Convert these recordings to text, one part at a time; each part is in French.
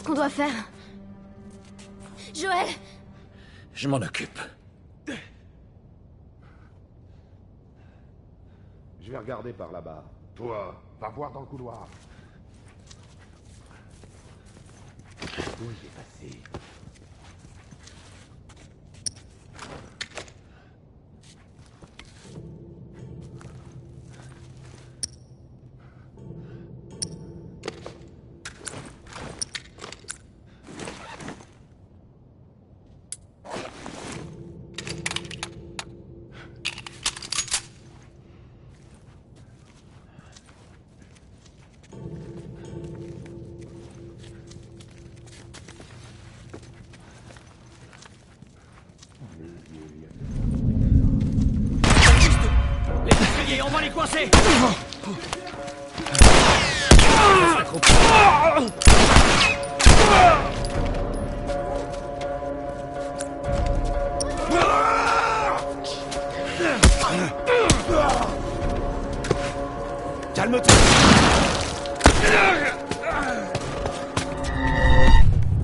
qu'on doit faire. Joël! Je m'en occupe. Je vais regarder par là-bas. Toi, va voir dans le couloir. Où il est passé? Les escaliers, on va les coincer! Calme-toi!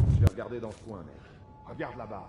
Je vais regarder dans ce coin, mec. Regarde là-bas.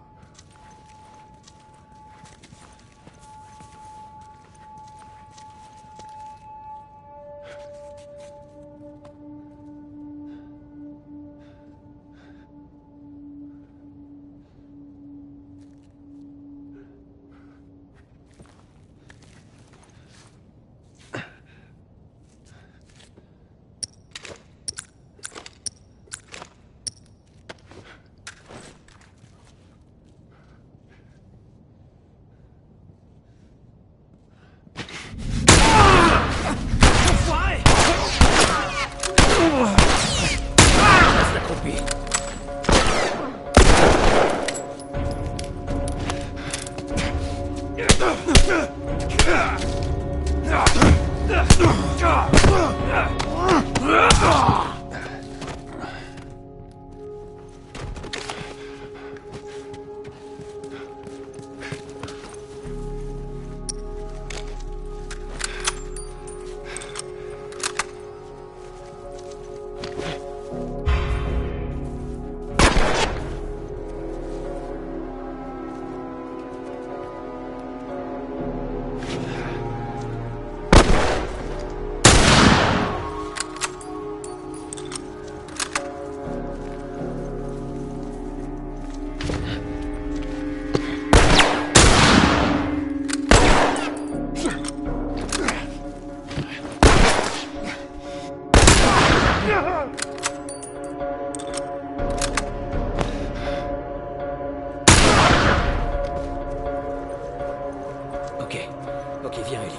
Ok, viens, Ellie.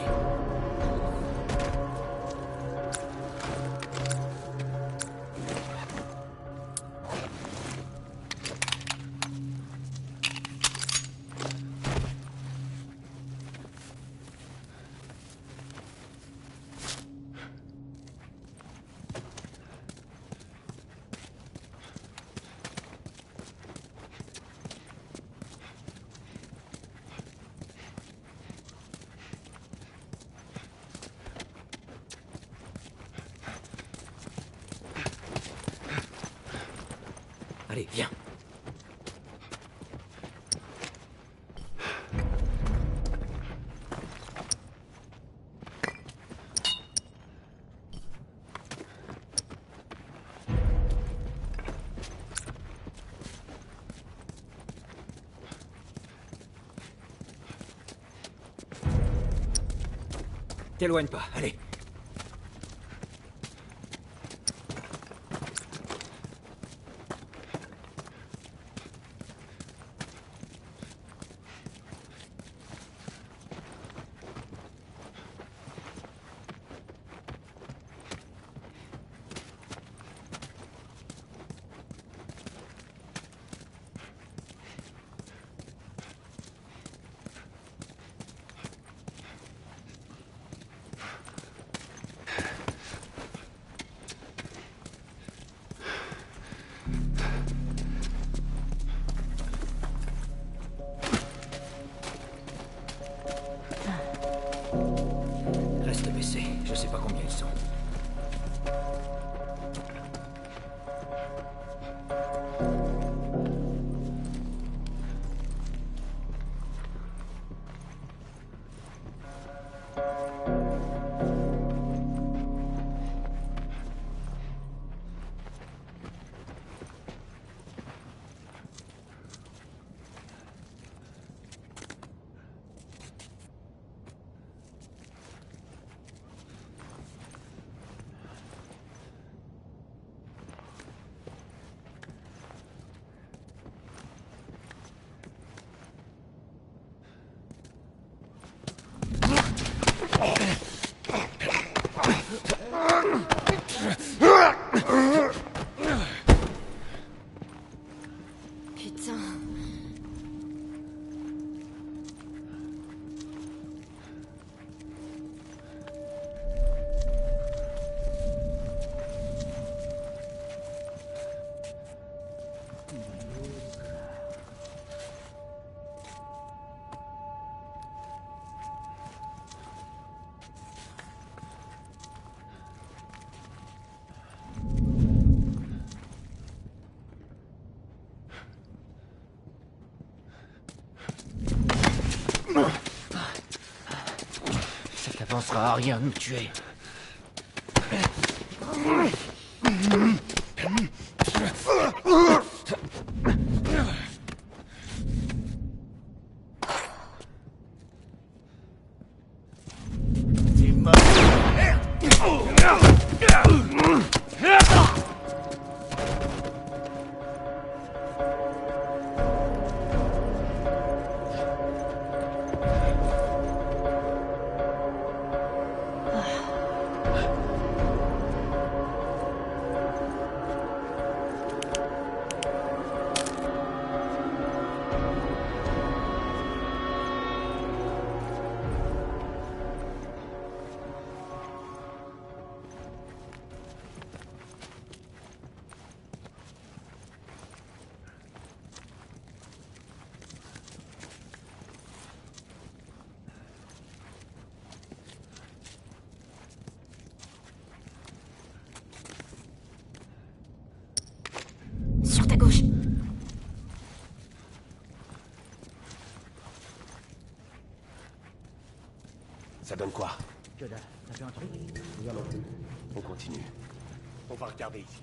Allez, viens. T'éloigne pas, allez. Reste baissé, je sais pas combien ils sont. pensera à rien de me tuer. T'es mort. Sur ta gauche. Ça donne quoi? Que dalle, t'as fait un truc? Rien non plus. On continue. On va regarder ici.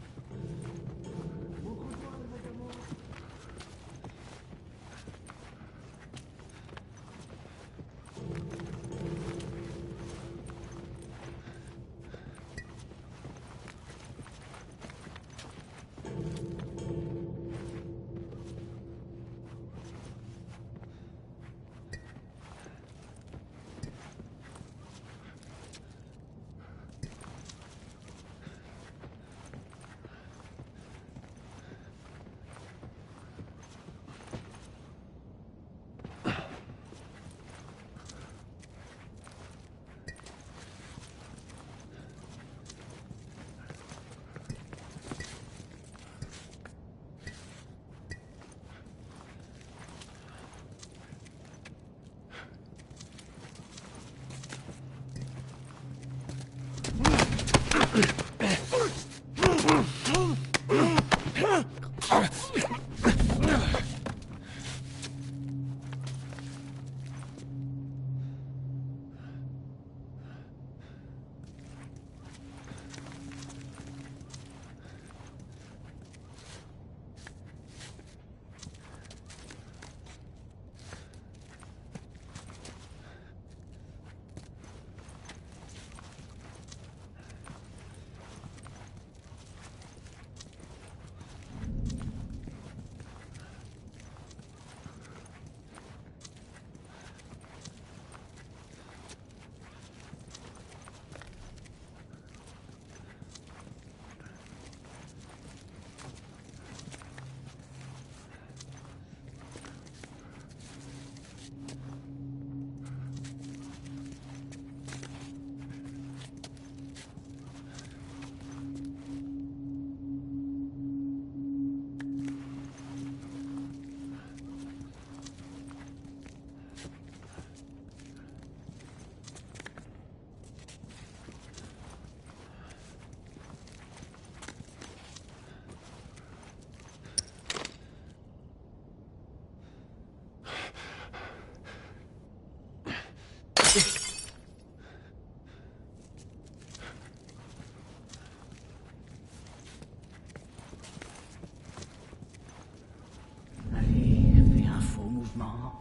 Allez, fais un faux mouvement.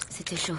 C'était chaud.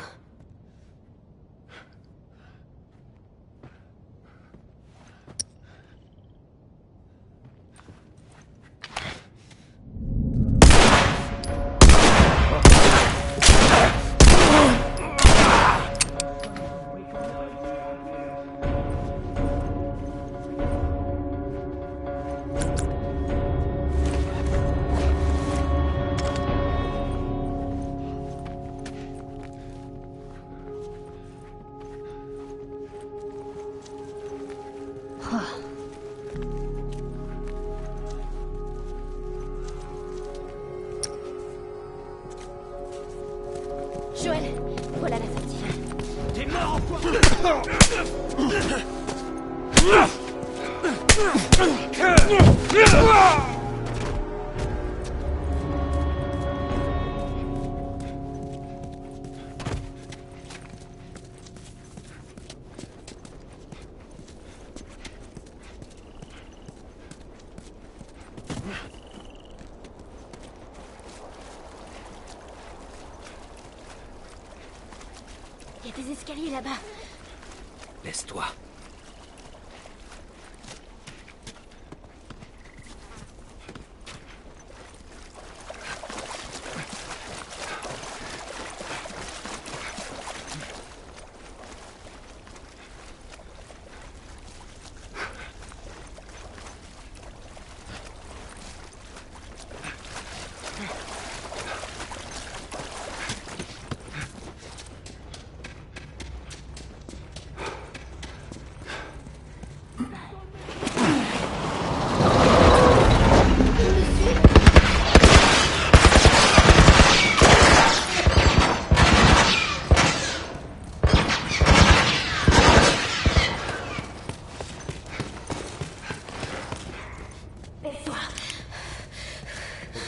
Joël, voilà la sortie. T'es mort, enfoiré! Il y a des escaliers là-bas. Laisse-toi.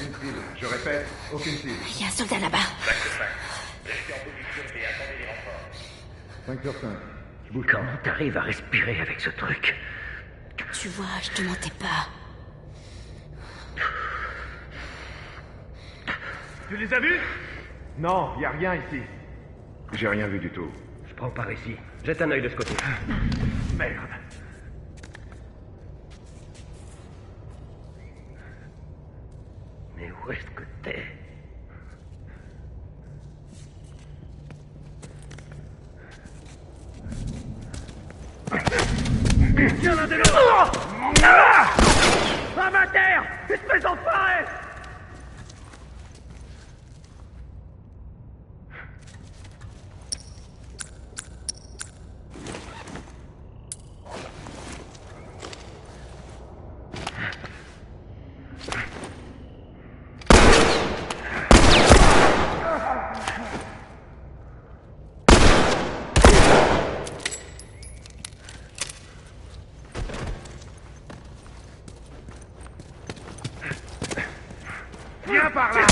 Aucune cible. Je répète, aucune cible. Il y a un soldat là-bas. 5 sur 5. Je bouge. Comment t'arrives à respirer avec ce truc? Tu vois, je te mentais pas. Tu les as vus? Non, y a rien ici. J'ai rien vu du tout. Je prends par ici. Jette un œil de ce côté. Merde. Mais où est-ce que t'es? Tiens l'un de l'autre! À ma terre! Espèce d'enfoiré! Viens par là!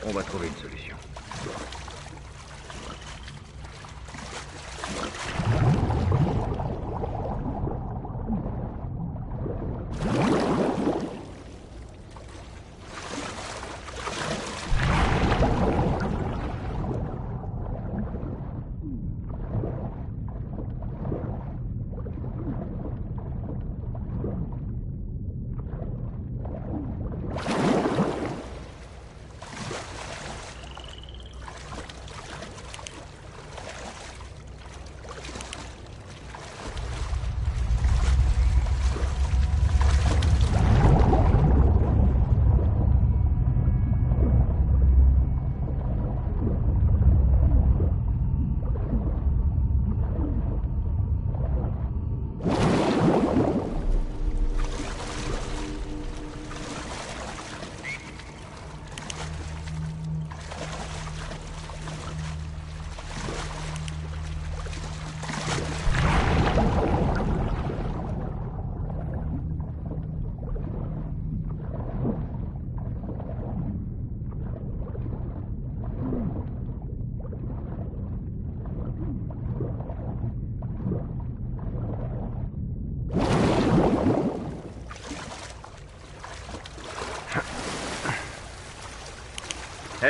On va trouver une solution.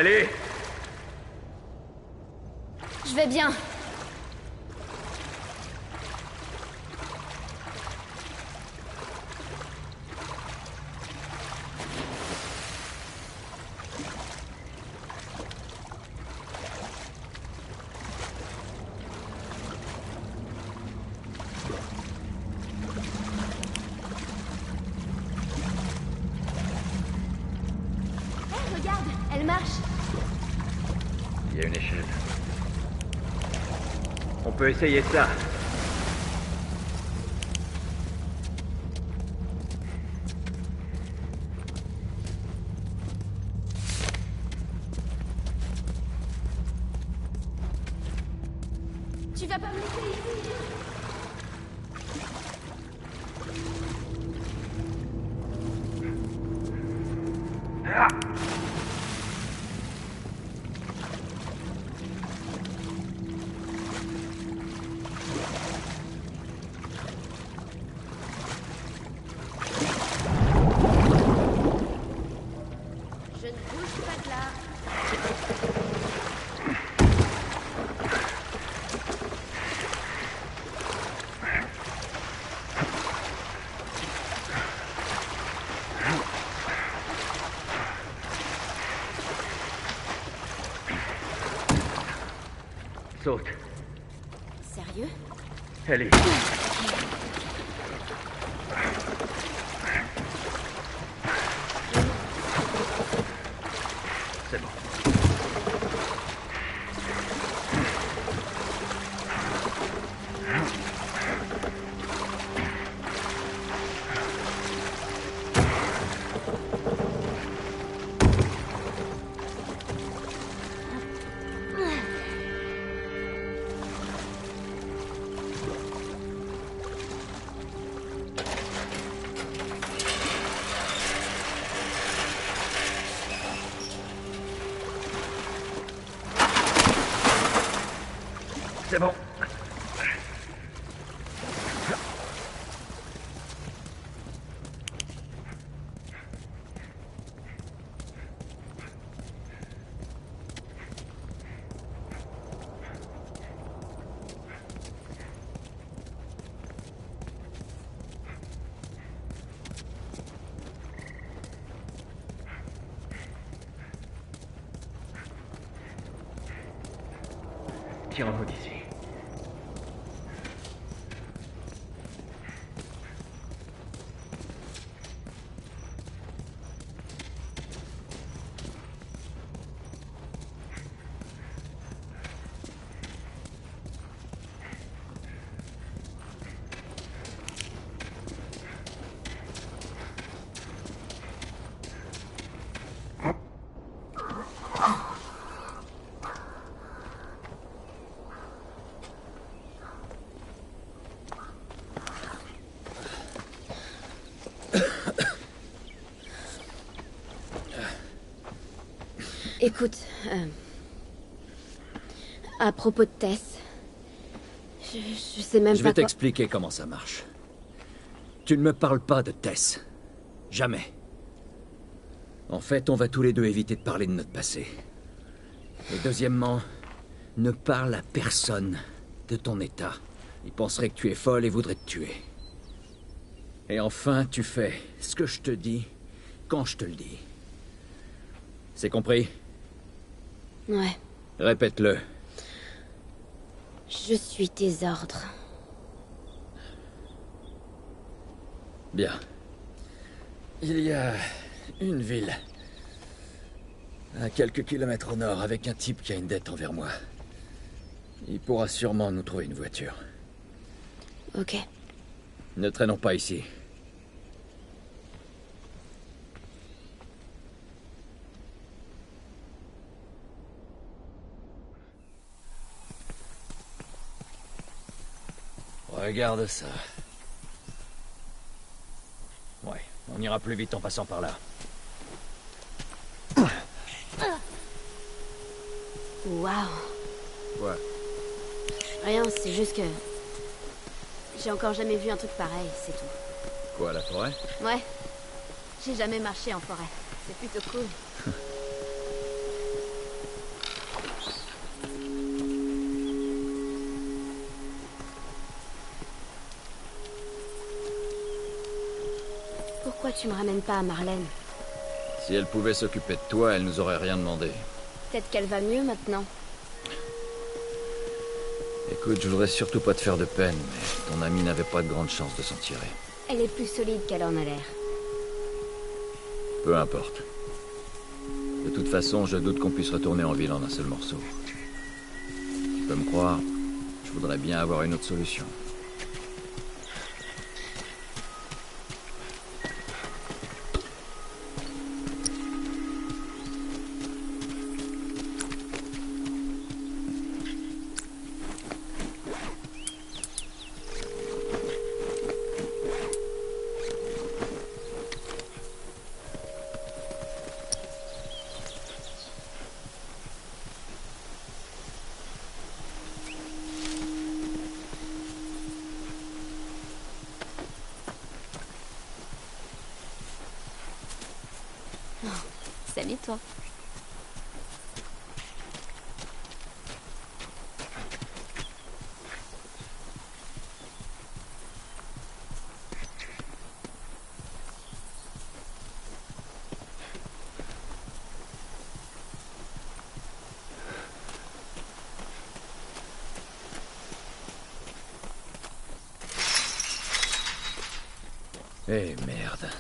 Ellie! Je vais bien. Regarde, elle marche. Il y a une échelle. On peut essayer ça. Tu vas pas me laisser ici? Je ne bouge pas de là. Saute. Sérieux? Ellie. C'est bon. C'est bon. Tirons-nous d'ici. Écoute, à propos de Tess, je sais même Je pas vais quoi... t'expliquer comment ça marche. Tu ne me parles pas de Tess. Jamais. En fait, on va tous les deux éviter de parler de notre passé. Et deuxièmement, ne parle à personne de ton état. Ils penseraient que tu es folle et voudraient te tuer. Et enfin, tu fais ce que je te dis quand je te le dis. C'est compris? Ouais, Répète-le. je suis tes ordres. Bien. Il y a une ville, à quelques kilomètres au nord, avec un type qui a une dette envers moi. Il pourra sûrement nous trouver une voiture. Ok. Ne traînons pas ici. Regarde ça. Ouais, on ira plus vite en passant par là. Waouh. Ouais. Rien, c'est juste que... J'ai encore jamais vu un truc pareil, c'est tout. Quoi, la forêt? Ouais. J'ai jamais marché en forêt. C'est plutôt cool. Pourquoi tu me ramènes pas à Marlène? Si elle pouvait s'occuper de toi, elle nous aurait rien demandé. Peut-être qu'elle va mieux maintenant. Écoute, je voudrais surtout pas te faire de peine, mais ton amie n'avait pas de grande chance de s'en tirer. Elle est plus solide qu'elle en a l'air. Peu importe. De toute façon, je doute qu'on puisse retourner en ville en un seul morceau. Tu peux me croire, je voudrais bien avoir une autre solution. Salut toi. Eh merde.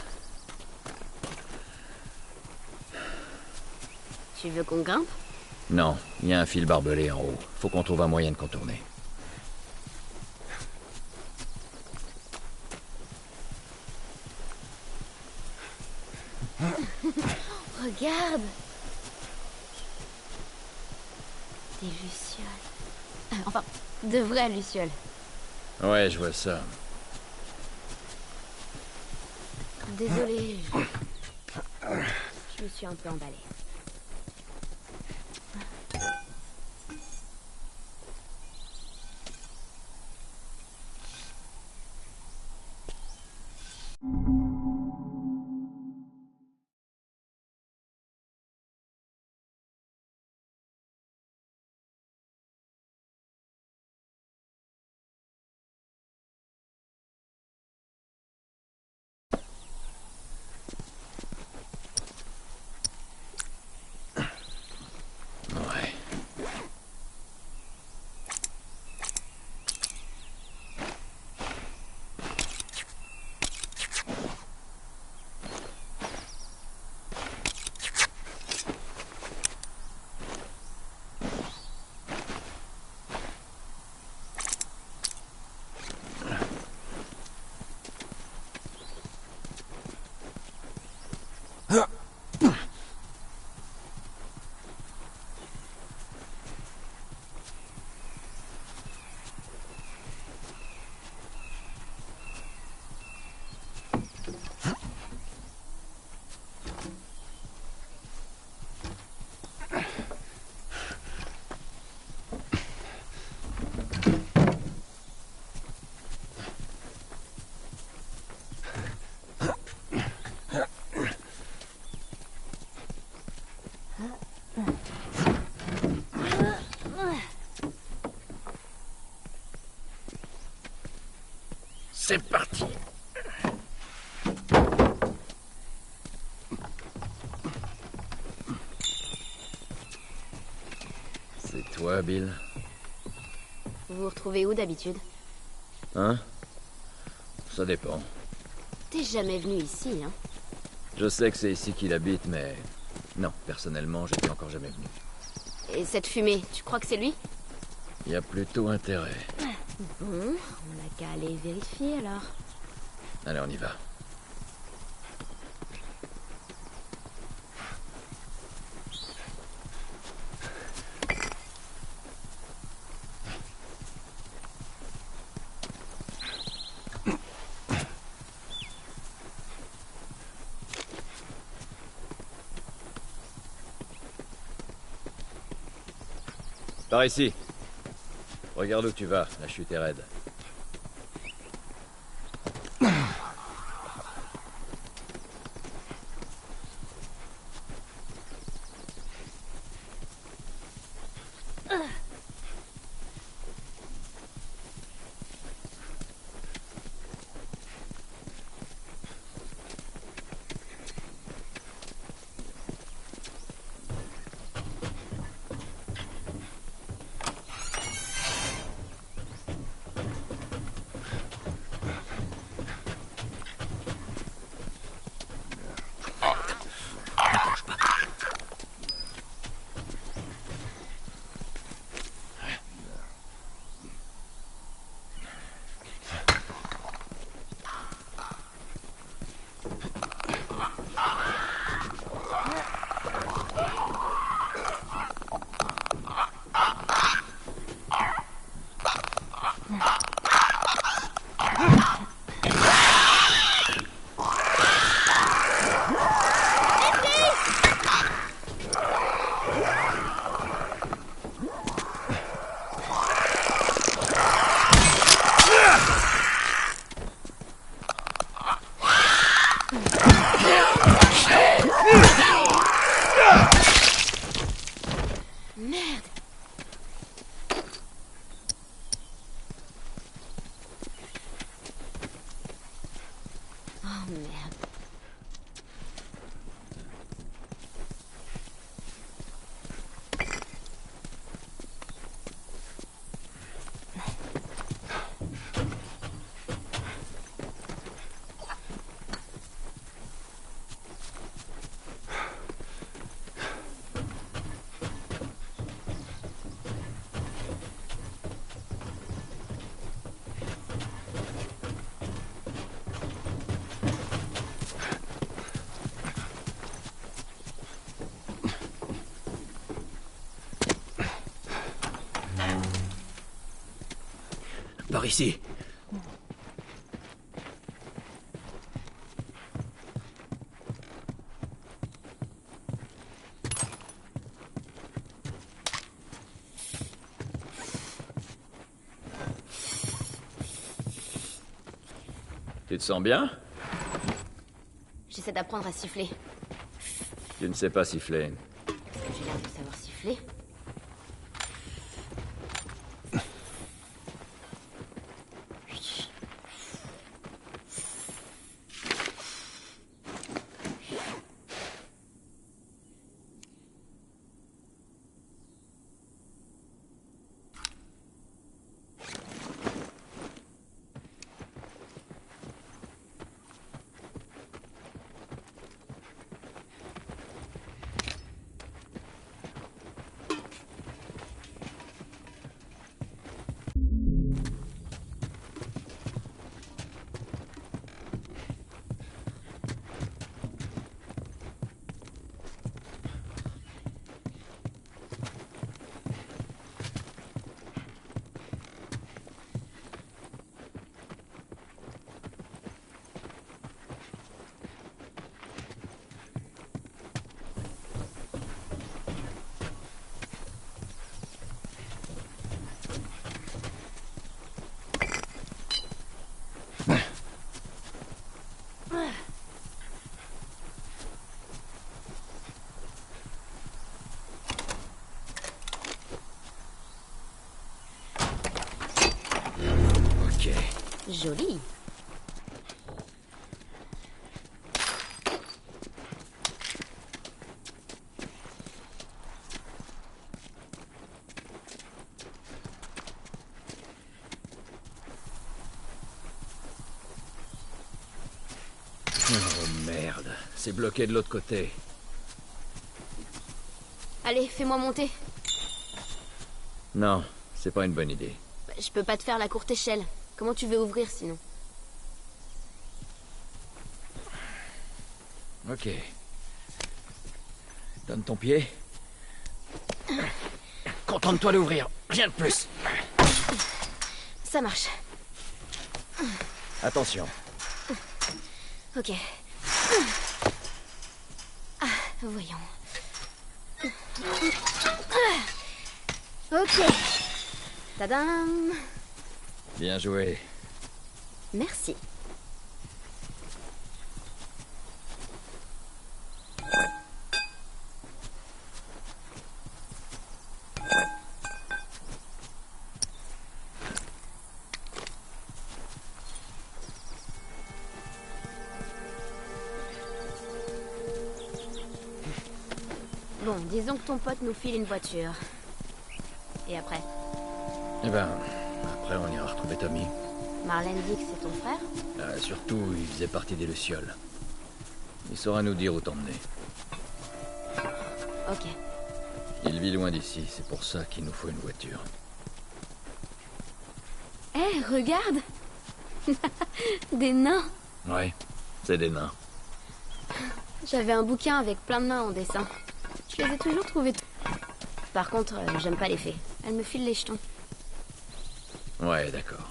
Tu veux qu'on grimpe? Non, il y a un fil barbelé en haut. Faut qu'on trouve un moyen de contourner. Regarde! Des lucioles. Enfin, de vraies lucioles. Ouais, je vois ça. Désolée. Je me suis un peu emballée. Ouais. C'est parti. C'est toi, Bill? Vous vous retrouvez où d'habitude? Hein? Ça dépend. T'es jamais venu ici, hein? Je sais que c'est ici qu'il habite, mais... Non, personnellement, j'étais encore jamais venu. Et cette fumée, tu crois que c'est lui? Il y a plutôt intérêt. Bon, on n'a qu'à aller vérifier alors. Allez, on y va. Par ici. Regarde où tu vas, la chute est raide. Par ici. Tu te sens bien? J'essaie d'apprendre à siffler. Tu ne sais pas siffler. Est-ce que j'ai l'air de savoir siffler? Joli. Oh merde, c'est bloqué de l'autre côté. Allez, fais-moi monter. Non, c'est pas une bonne idée. Je peux pas te faire la courte échelle. Comment tu veux ouvrir sinon? Ok. Donne ton pied. Contente-toi d'ouvrir, rien de plus. Ça marche. Attention. Ok. Voyons. Ok. Tadam. Bien joué. Merci. Bon, disons que ton pote nous file une voiture. Et après? Eh ben, après on ira retrouver Tommy. Marlène dit que c'est ton frère? Surtout, il faisait partie des Lucioles. Il saura nous dire où t'emmener. Ok. Il vit loin d'ici, c'est pour ça qu'il nous faut une voiture. Hé, regarde! Des nains! Ouais, c'est des nains. J'avais un bouquin avec plein de nains en dessin. Je les ai toujours trouvés... Par contre, j'aime pas les fées. Elles me filent les jetons. Ouais, d'accord.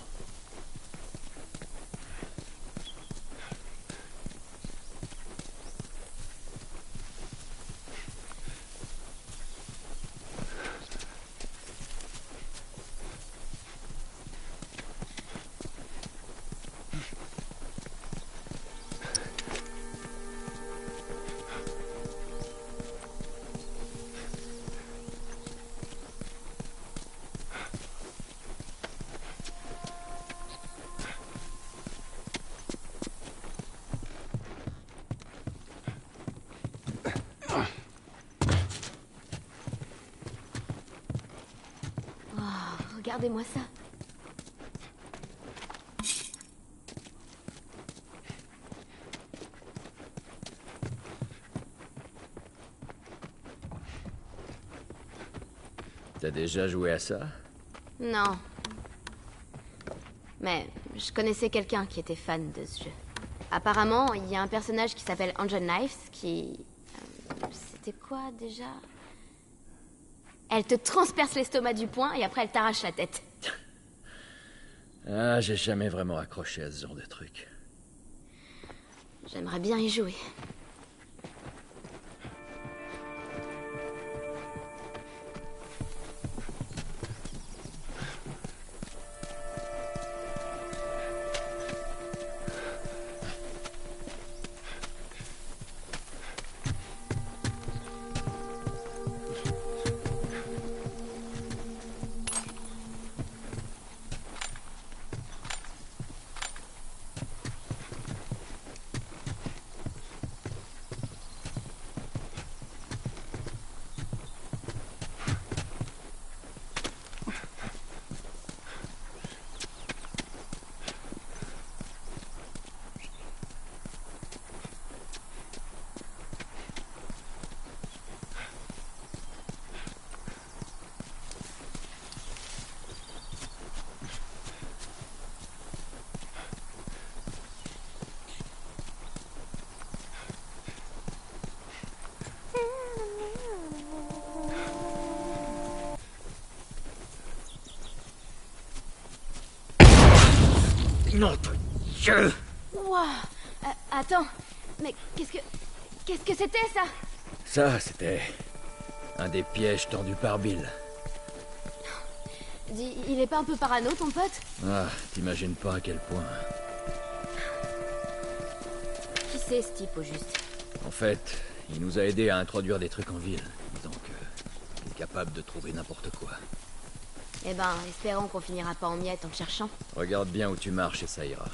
Regardez-moi ça. T'as déjà joué à ça? Non. Mais je connaissais quelqu'un qui était fan de ce jeu. Apparemment, il y a un personnage qui s'appelle Angel Knives qui... c'était quoi déjà? Elle te transperce l'estomac du poing et après elle t'arrache la tête. Ah, j'ai jamais vraiment accroché à ce genre de truc. J'aimerais bien y jouer. Non, Dieu! Wouah. Attends, mais qu'est-ce que c'était ça? Ça, c'était... un des pièges tendus par Bill. Dis, il est pas un peu parano ton pote? Ah, t'imagines pas à quel point. Qui c'est ce type au juste? En fait, il nous a aidés à introduire des trucs en ville. Donc, il est capable de trouver n'importe quoi. Eh ben, espérons qu'on finira pas en miettes en le cherchant. Regarde bien où tu marches et ça ira.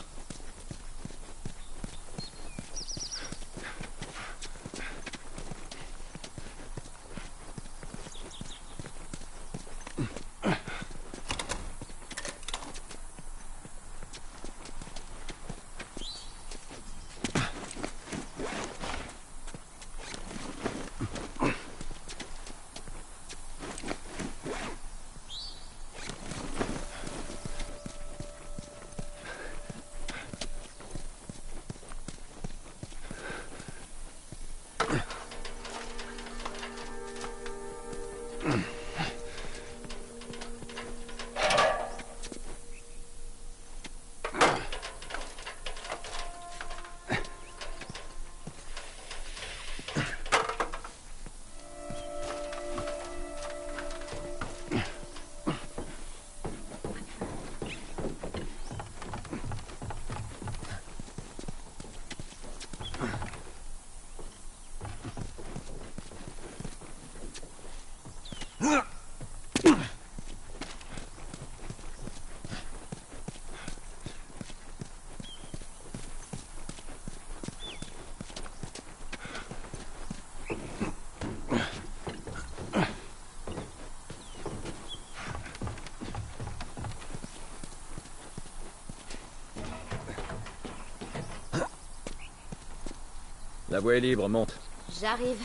La voie est libre, monte. J'arrive.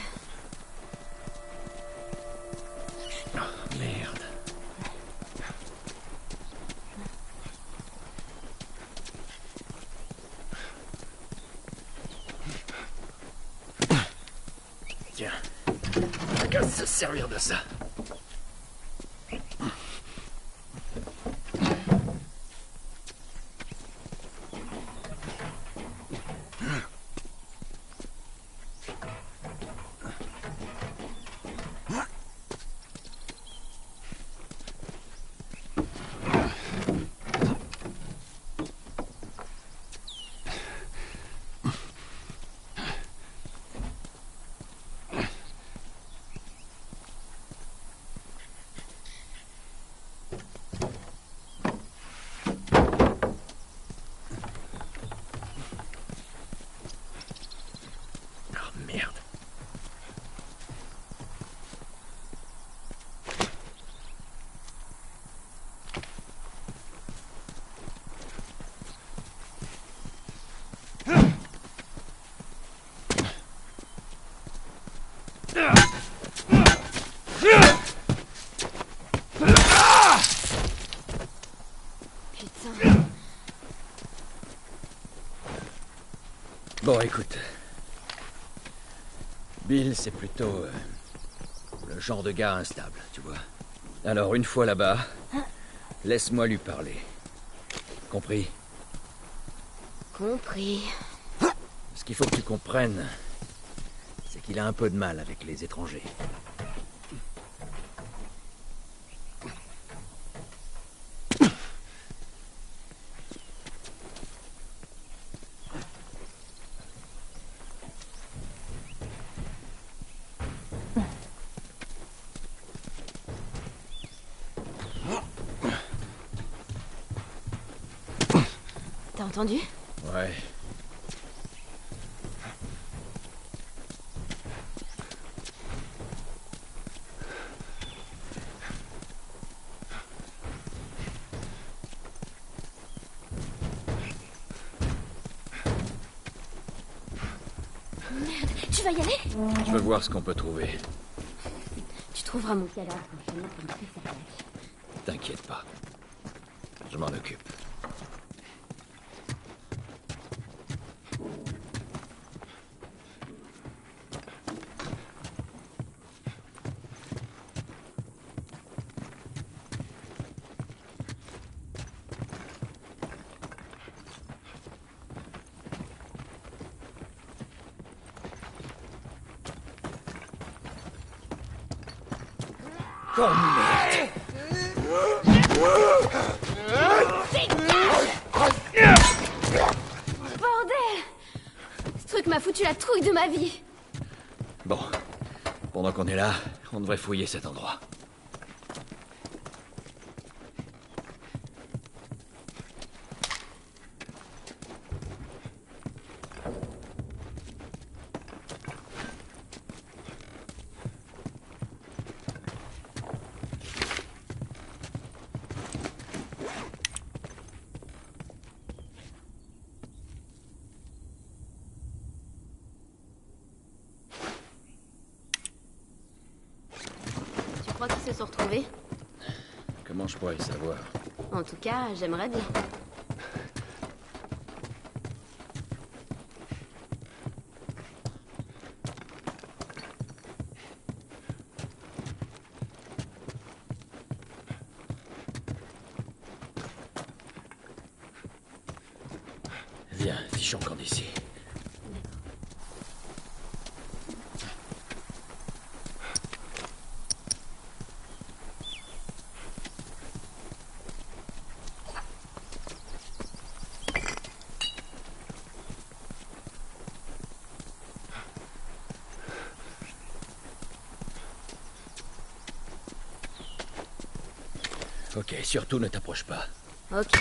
Oh, merde. Tiens. On qu'à se servir de ça. Bon, écoute. Bill, c'est plutôt... le genre de gars instable, tu vois. Alors, une fois là-bas, laisse-moi lui parler. Compris? Compris. Ce qu'il faut que tu comprennes, c'est qu'il a un peu de mal avec les étrangers. T'as entendu? Ouais. Merde, tu vas y aller? Je veux voir ce qu'on peut trouver. Tu trouveras mon cadavre quand je pour tuer sa tâche. T'inquiète pas. Je m'en occupe. Oh merde! Bordel! Ce truc m'a foutu la trouille de ma vie. Bon, pendant qu'on est là, on devrait fouiller cet endroit. Tu crois qu'ils se sont retrouvés? Comment je pourrais le savoir? En tout cas, j'aimerais bien. Viens, fichons camp d'ici. Ok, surtout ne t'approche pas. Ok.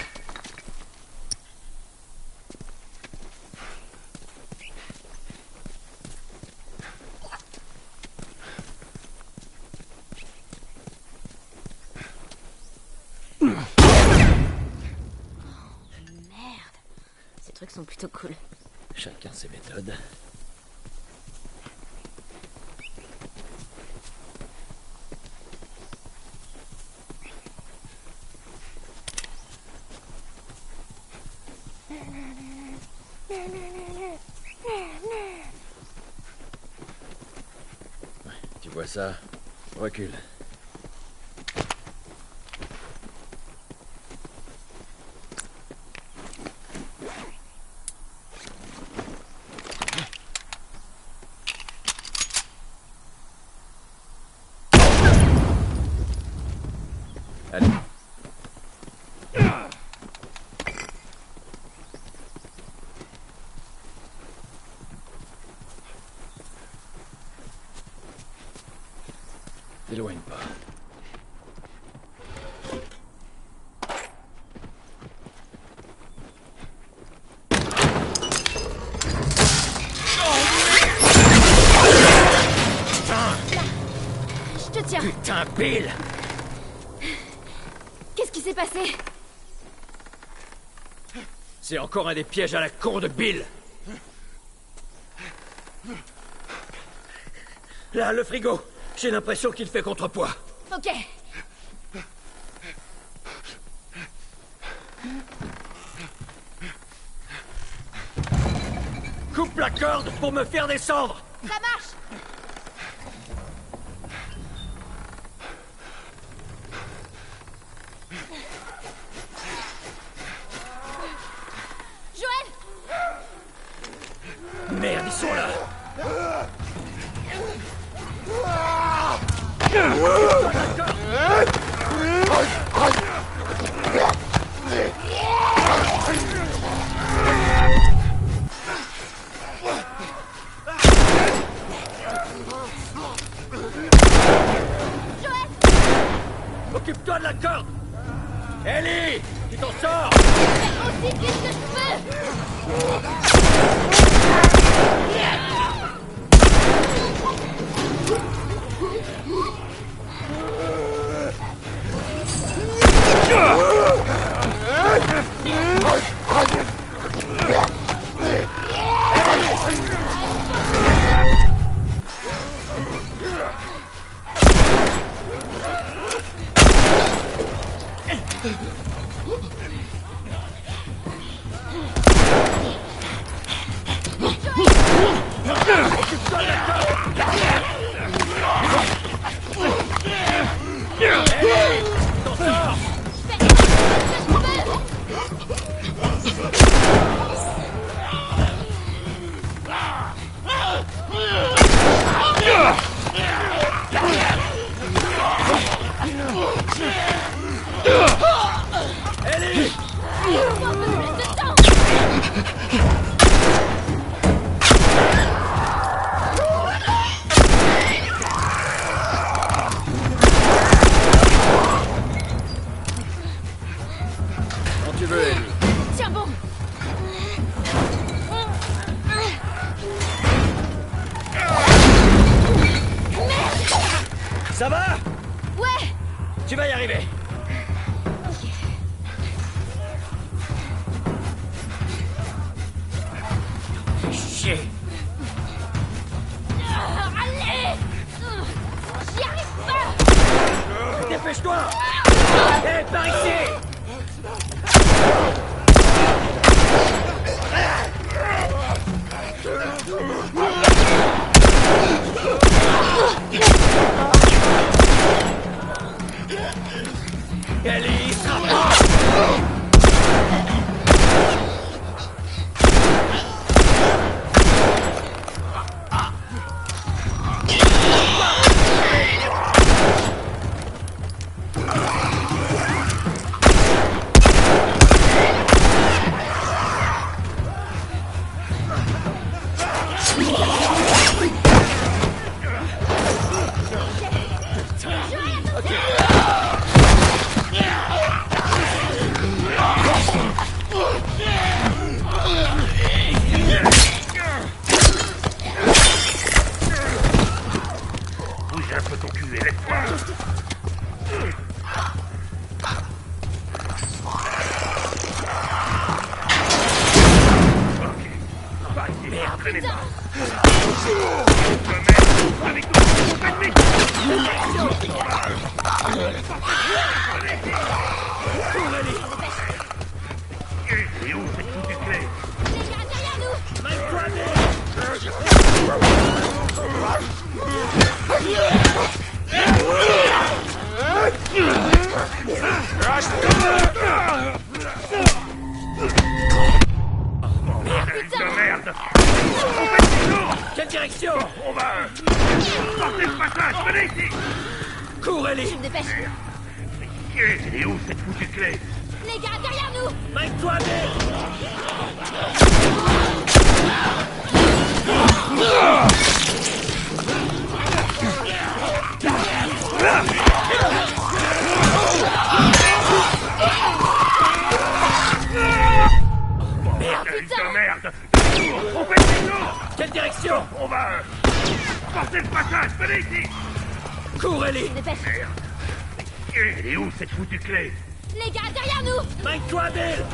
Merde. Ces trucs sont plutôt cool. Chacun ses méthodes. Ouais, tu vois ça? Recule. Allez. T'éloigne pas. Je te tiens. Putain, Bill! Qu'est-ce qui s'est passé? C'est encore un des pièges à la con de Bill! Là, le frigo! J'ai l'impression qu'il fait contrepoids. Ok. Coupe la corde pour me faire descendre! Ça marche! Joël! Merde, ils sont là! Occupe-toi de la corde! Ellie! Tu t'en sors! Aussi vite que je peux! Tiens bon! Ça va? Ouais! Tu vas y arriver! Chier! Allez! J'y arrive pas! Dépêche-toi! Hé, par ici! Ellie, Bouge un peu ton cul et laisse-moi. Ok. Pas ici, traînez pas. Avec tout, et où cette foutue clé? Les gars, derrière nous! De merde! quelle direction? On va... Portez le passage, venez ici! Cours, Ellie! Je me dépêche! Et où cette foutue clé? Les gars, derrière nous! Mike-toi, Bill! De merde! On fait le tour! Quelle direction? On va... Portez le passage, venez ici! Cours, Ellie! Je me dépêche! Et où cette foutue clé? Les gars, derrière nous! Mike-toi, Bill!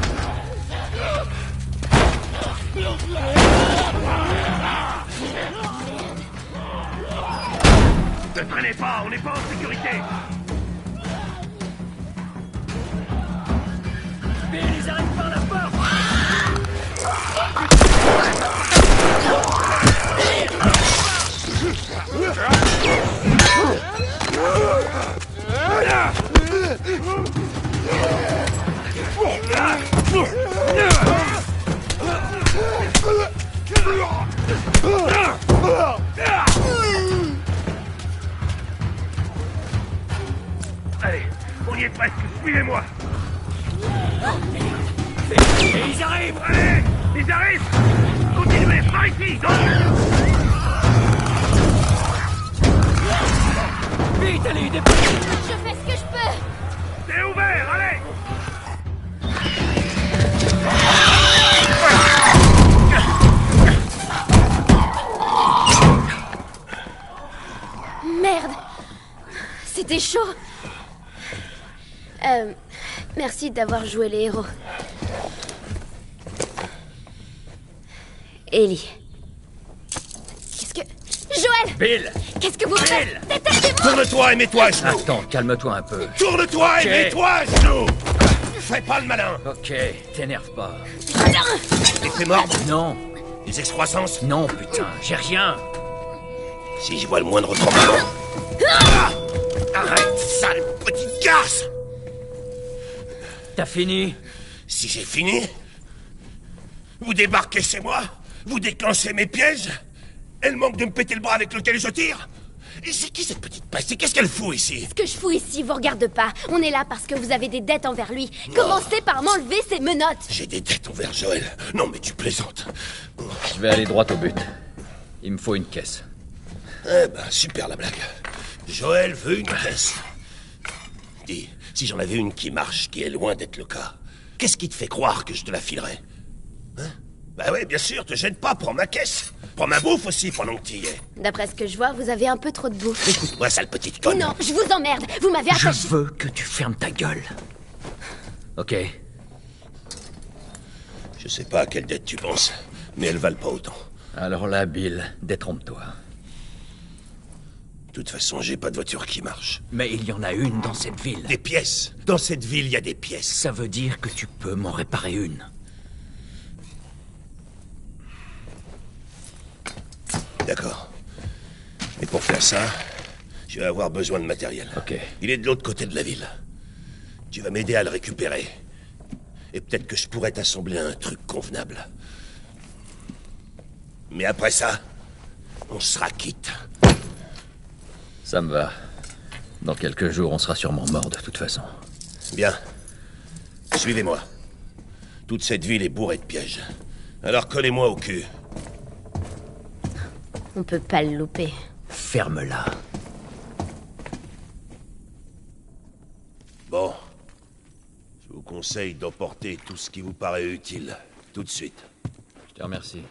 Ne traînez pas, on n'est pas en sécurité! Bill, ils arrivent par la porte! Allez, on y est presque, suivez-moi. Et ils arrivent! Allez, ils arrivent. Continuez, par ici, Vite, allez, dépêchez! Je fais ce que je peux. c'est ouvert, allez. Merde. C'était chaud. Merci d'avoir joué les héros. Ellie. Qu'est-ce que... Joël! Bill! Qu'est-ce que vous faites? Détachez-moi! Tourne-toi et mets-toi à genoux. Attends, calme-toi un peu. Tourne-toi Ok. et mets-toi à genoux. Fais pas le malin. Ok, t'énerve pas. Effet mort. Non, Les excroissances. non, putain, j'ai rien. Si je vois le moindre tremblement. Ah, arrête, sale petite garce. T'as fini? Si j'ai fini, vous débarquez chez moi, vous déclenchez mes pièges, elle manque de me péter le bras avec lequel je tire. Et c'est qui cette petite peste? Qu'est-ce qu'elle fout ici? Ce que je fous ici vous regarde pas. On est là parce que vous avez des dettes envers lui. Commencez par m'enlever ces menottes. J'ai des dettes envers Joël. Non mais tu plaisantes. Je vais aller droit au but. Il me faut une caisse. Eh ben, super la blague. Joël veut une caisse. Dis, si j'en avais une qui marche, qui est loin d'être le cas, qu'est-ce qui te fait croire que je te la filerais? Hein? Bah ouais, bien sûr, te gêne pas, prends ma caisse. Prends ma bouffe aussi pendant que t'y es. D'après ce que je vois, vous avez un peu trop de bouffe. Écoute-moi, sale petite conne. Non, je vous emmerde. Vous m'avez Je attaché. veux que tu fermes ta gueule. Ok, Je sais pas à quelle dette tu penses, mais elles valent pas autant. alors là, Bill, détrompe-toi. De toute façon, j'ai pas de voiture qui marche. Mais il y en a une dans cette ville. Des pièces. Dans cette ville, il y a des pièces. Ça veut dire que tu peux m'en réparer une. D'accord. Mais pour faire ça, je vais avoir besoin de matériel. Ok. Il est de l'autre côté de la ville. Tu vas m'aider à le récupérer. Et peut-être que je pourrais t'assembler un truc convenable. Mais après ça, on sera quitte. Ça me va. Dans quelques jours, on sera sûrement mort de toute façon. Bien. Suivez-moi. Toute cette ville est bourrée de pièges. Alors collez-moi au cul. On peut pas le louper. Ferme-la. Bon. Je vous conseille d'emporter tout ce qui vous paraît utile. Tout de suite. Je te remercie.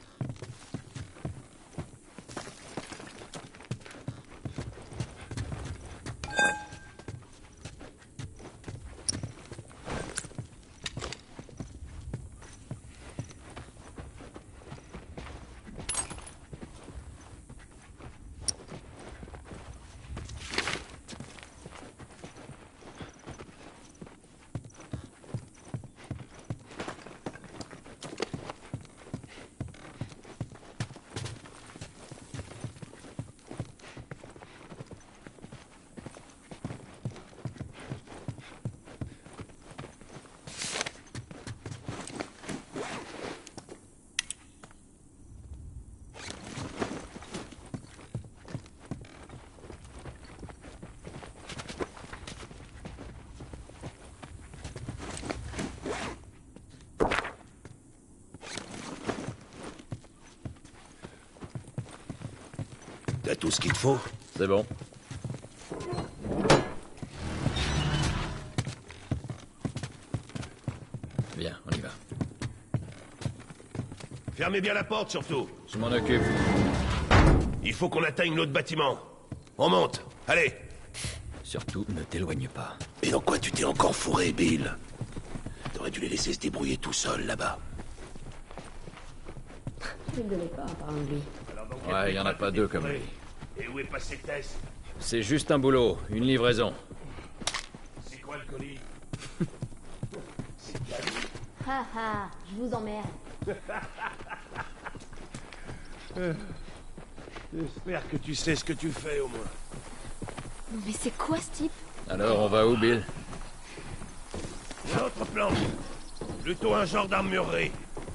T'as tout ce qu'il te faut? C'est bon. Bien, on y va. Fermez bien la porte, surtout. Je m'en occupe. Il faut qu'on atteigne l'autre bâtiment. On monte. Allez. Surtout, ne t'éloigne pas. Et dans quoi tu t'es encore fourré, Bill? T'aurais dû les laisser se débrouiller tout seuls, là-bas. Ouais, il y en a pas deux comme lui. Et où est passé Tess? C'est juste un boulot, une livraison. C'est quoi le colis? Haha, je vous emmerde. J'espère que tu sais ce que tu fais, au moins. Mais c'est quoi ce type? Alors, on va où, Bill? J'ai un autre plan. Plutôt un genre d'armurerie.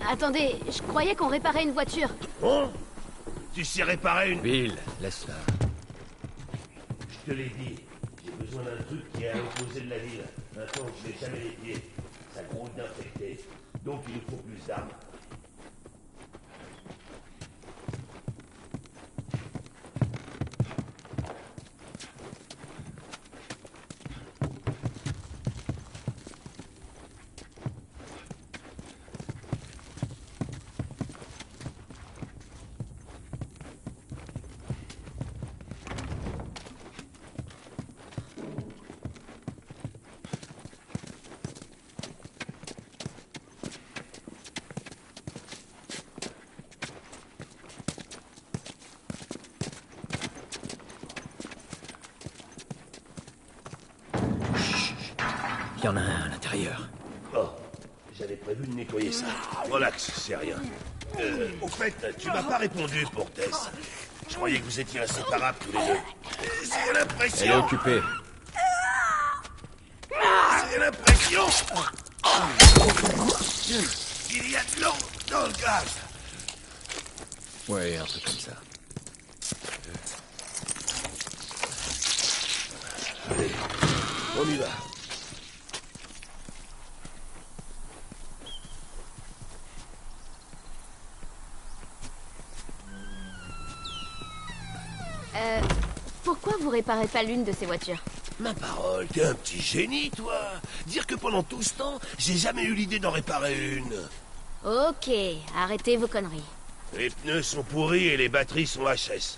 Attendez, je croyais qu'on réparait une voiture. Bon? Tu sais réparer une... Bill, laisse-la. Je te l'ai dit, j'ai besoin d'un truc qui est à l'opposé de la ville. Maintenant, je n'ai jamais les pieds. Ça grouille d'infectés. Donc il nous faut plus d'armes. Il y en a un à l'intérieur. Oh, j'avais prévu de nettoyer ça. Relax, c'est rien. Au fait, tu m'as pas répondu pour Tess. Je croyais que vous étiez inséparables tous les deux. J'ai Elle est l'impression... occupée. J'ai l'impression... qu'il y a de l'eau dans le gaz. Ouais, un truc comme ça. Allez, on y va. Pourquoi vous réparez pas l'une de ces voitures? Ma parole, t'es un petit génie, toi. Dire que pendant tout ce temps, j'ai jamais eu l'idée d'en réparer une. Ok, arrêtez vos conneries. Les pneus sont pourris et les batteries sont HS.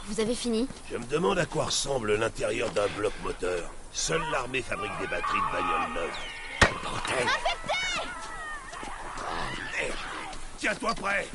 Vous avez fini? Je me demande à quoi ressemble l'intérieur d'un bloc moteur. Seule l'armée fabrique des batteries de bagnoles neuves. Bordel! Oh, merde! Tiens-toi prêt!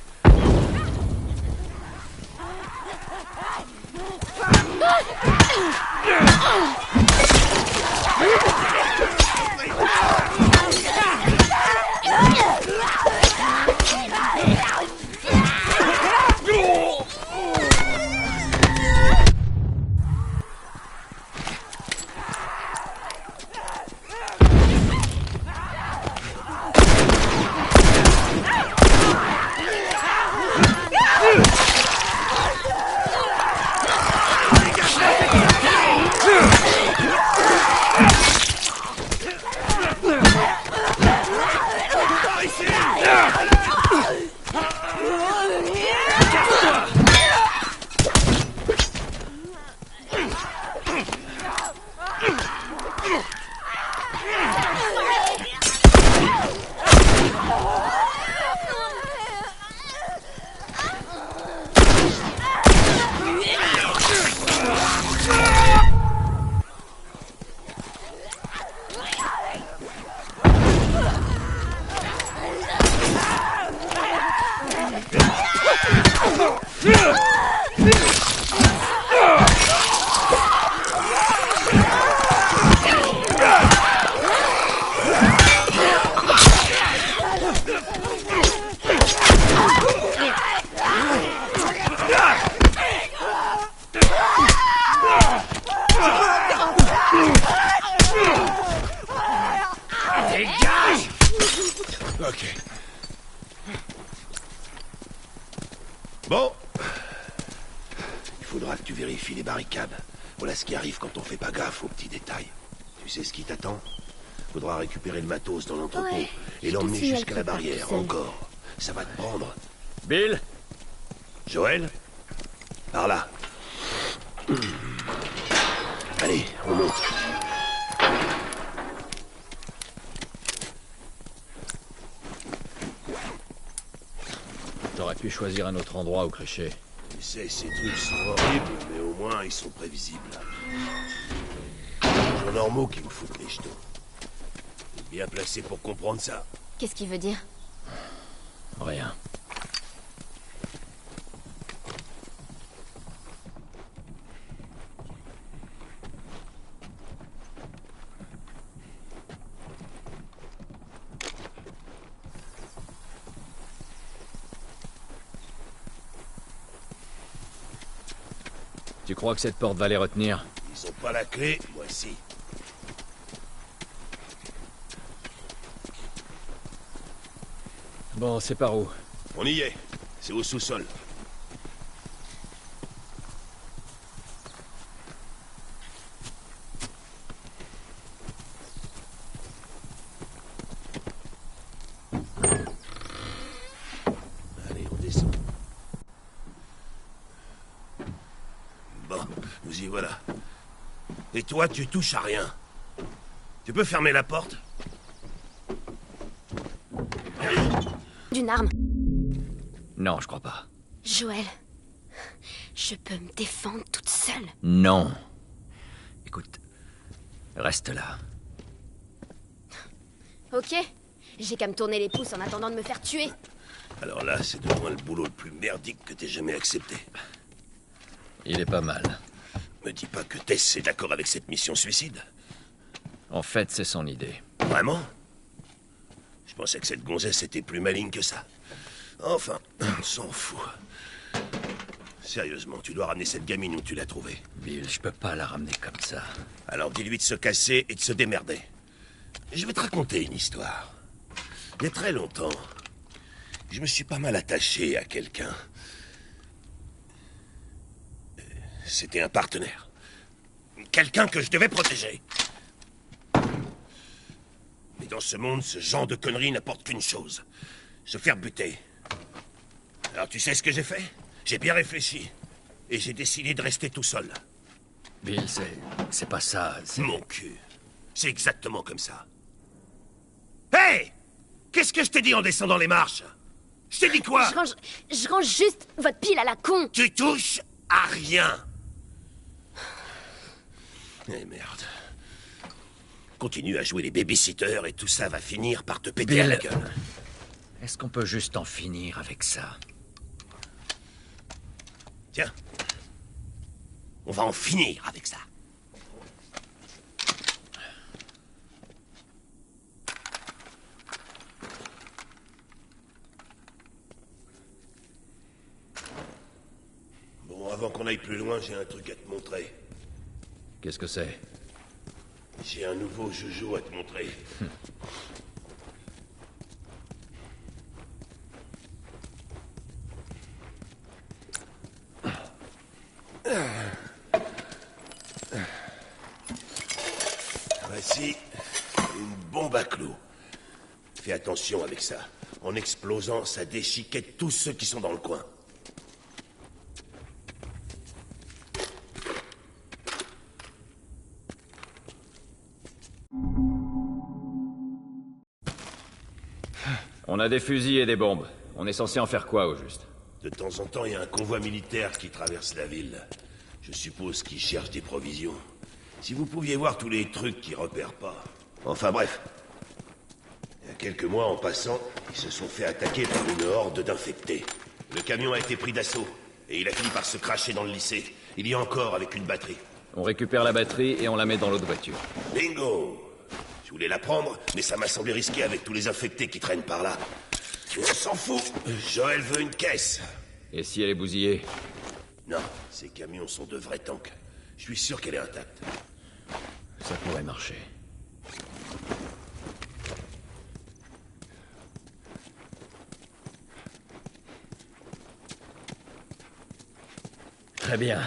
Ok. Bon. Il faudra que tu vérifies les barricades. Voilà ce qui arrive quand on fait pas gaffe aux petits détails. Tu sais ce qui t'attend? Faudra récupérer le matos dans l'entrepôt Ouais, et l'emmener je te jusqu'à la signale barrière. tout seul. Encore. Ça va te prendre. Bill? Joël? Par là. Allez, on monte. T'aurais pu choisir un autre endroit où crécher. Tu sais, ces trucs sont horribles, mais au moins ils sont prévisibles. Les gens normaux qui me foutent les jetons. T'es bien placé pour comprendre ça. Qu'est-ce qu'il veut dire? Rien. Tu crois que cette porte va les retenir? Ils ont pas la clé, moi si. Bon, c'est par où? On y est. C'est au sous-sol. Allez, on descend. Bon, nous y voilà. Et toi, tu touches à rien. Tu peux fermer la porte? D'une arme. Non, je crois pas. Joël, je peux me défendre toute seule. Non. Écoute, reste là. Ok, j'ai qu'à me tourner les pouces en attendant de me faire tuer. Alors là, c'est de loin le boulot le plus merdique que t'aies jamais accepté. Il est pas mal. Me dis pas que Tess est d'accord avec cette mission suicide. En fait, c'est son idée. Vraiment? Je pensais que cette gonzesse était plus maligne que ça. Enfin, on s'en fout. Sérieusement, tu dois ramener cette gamine où tu l'as trouvée. Bill, je peux pas la ramener comme ça. Alors dis-lui de se casser et de se démerder. Je vais te raconter une histoire. Il y a très longtemps, je me suis pas mal attaché à quelqu'un. C'était un partenaire. Quelqu'un que je devais protéger. Mais dans ce monde, ce genre de conneries n'apporte qu'une chose. Se faire buter. Alors tu sais ce que j'ai fait? J'ai bien réfléchi. Et j'ai décidé de rester tout seul. Bill, c'est pas ça. Mon cul. C'est exactement comme ça. Hé! Qu'est-ce que je t'ai dit en descendant les marches? Je t'ai dit quoi? Je range juste votre pile à la con. Tu touches à rien. Eh merde. Continue à jouer les babysitters et tout ça va finir par te péter à la gueule. Est-ce qu'on peut juste en finir avec ça? Tiens. On va en finir avec ça. Bon, avant qu'on aille plus loin, j'ai un truc à te montrer. Qu'est-ce que c'est? J'ai un nouveau joujou à te montrer. Voici une bombe à clous. Fais attention avec ça. En explosant, ça déchiquette tous ceux qui sont dans le coin. On a des fusils et des bombes. On est censé en faire quoi, au juste? De temps en temps, il y a un convoi militaire qui traverse la ville. Je suppose qu'ils cherchent des provisions. Si vous pouviez voir tous les trucs qu'ils repèrent pas. Enfin bref. Il y a quelques mois, en passant, ils se sont fait attaquer par une horde d'infectés. Le camion a été pris d'assaut. Et il a fini par se cracher dans le lycée. Il y a encore avec une batterie. On récupère la batterie et on la met dans l'autre voiture. Bingo! Je voulais la prendre, mais ça m'a semblé risqué avec tous les infectés qui traînent par là. On s'en fout. Joël veut une caisse. Et si elle est bousillée? Non, ces camions sont de vrais tanks. Je suis sûr qu'elle est intacte. Ça pourrait marcher. Très bien.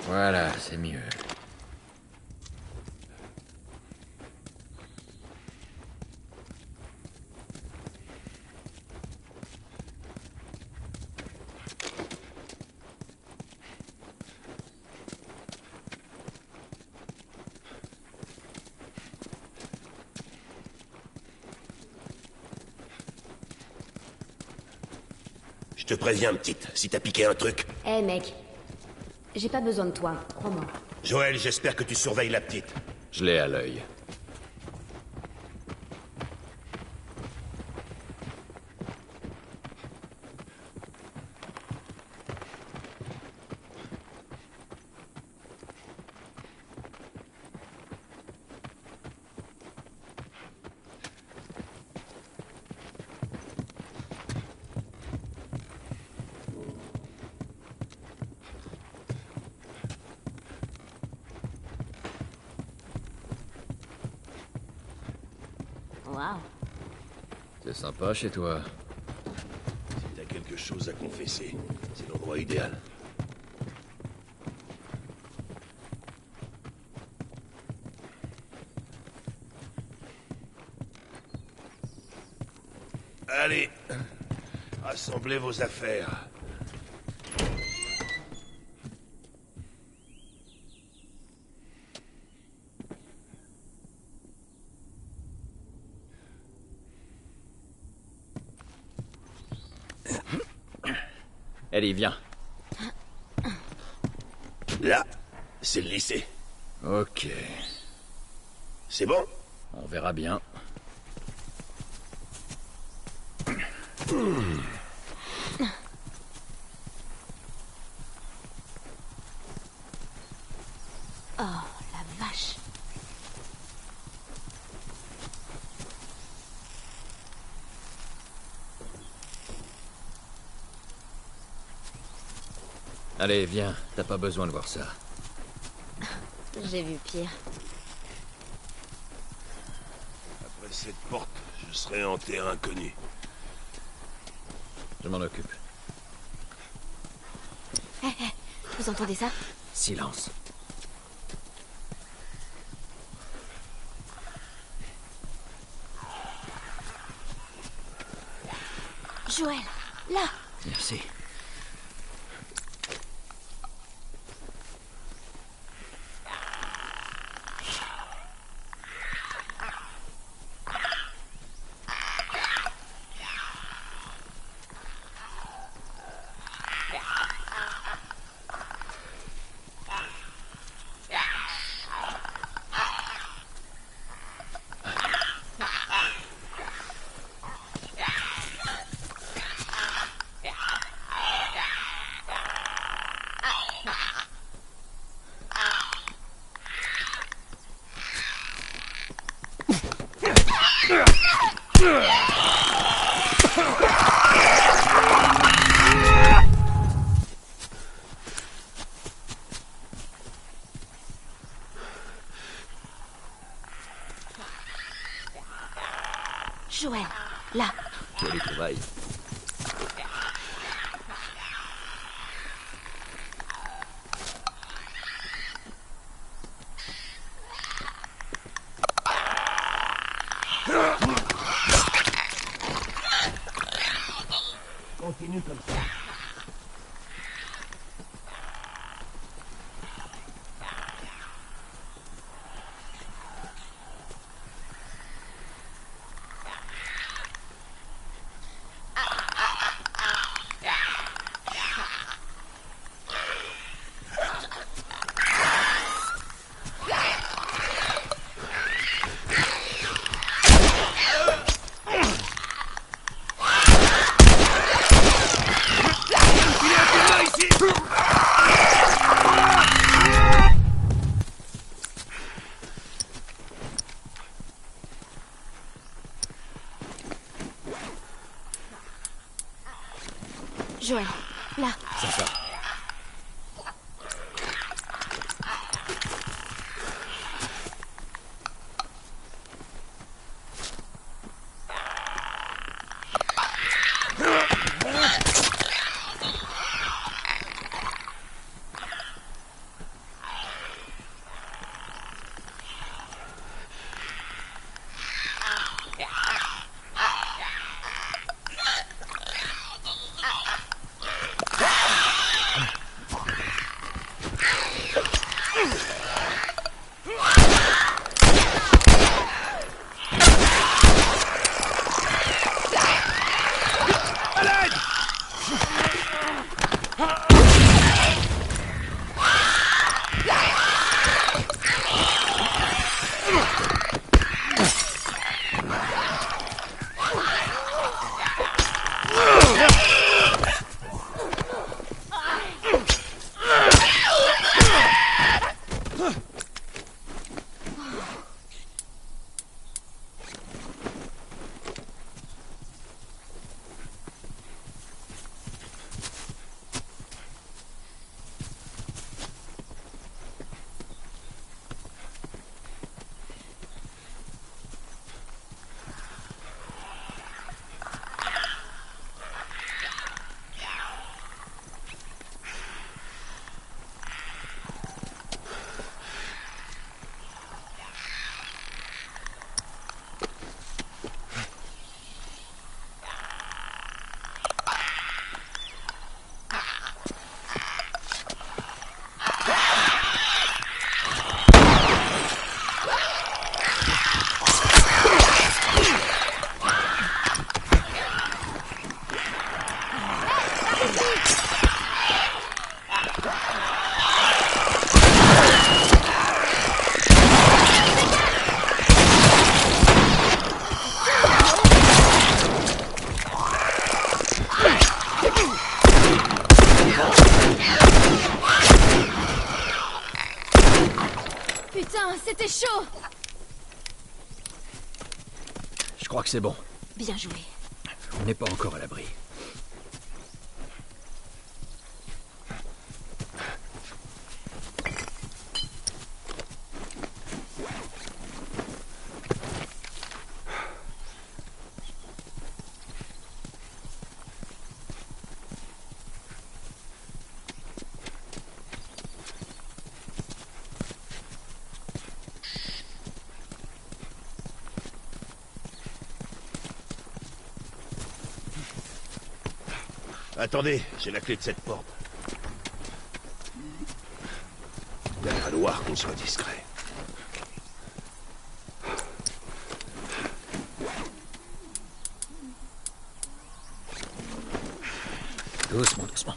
Voilà, c'est mieux. Je te préviens, petite, si t'as piqué un truc. Eh mec, j'ai pas besoin de toi, crois-moi. Joël, j'espère que tu surveilles la petite. Je l'ai à l'œil. Waouh. C'est sympa chez toi. Si t'as quelque chose à confesser, c'est l'endroit idéal. Allez, rassemblez vos affaires. Allez, viens. Là, c'est le lycée. Ok. C'est bon? On verra bien. Oh, la vache. Allez, viens. T'as pas besoin de voir ça. J'ai vu pire. Après cette porte, je serai en terre inconnue. Je m'en occupe. Vous entendez ça? Silence. Joël, là! Merci. Joël, là! Quel trouvaille. Continue comme ça. Joël, là! Sympa. Je crois que c'est bon. Bien joué. On n'est pas encore à l'abri. Attendez, j'ai la clé de cette porte. Il va falloir qu'on soit discret. Doucement, doucement.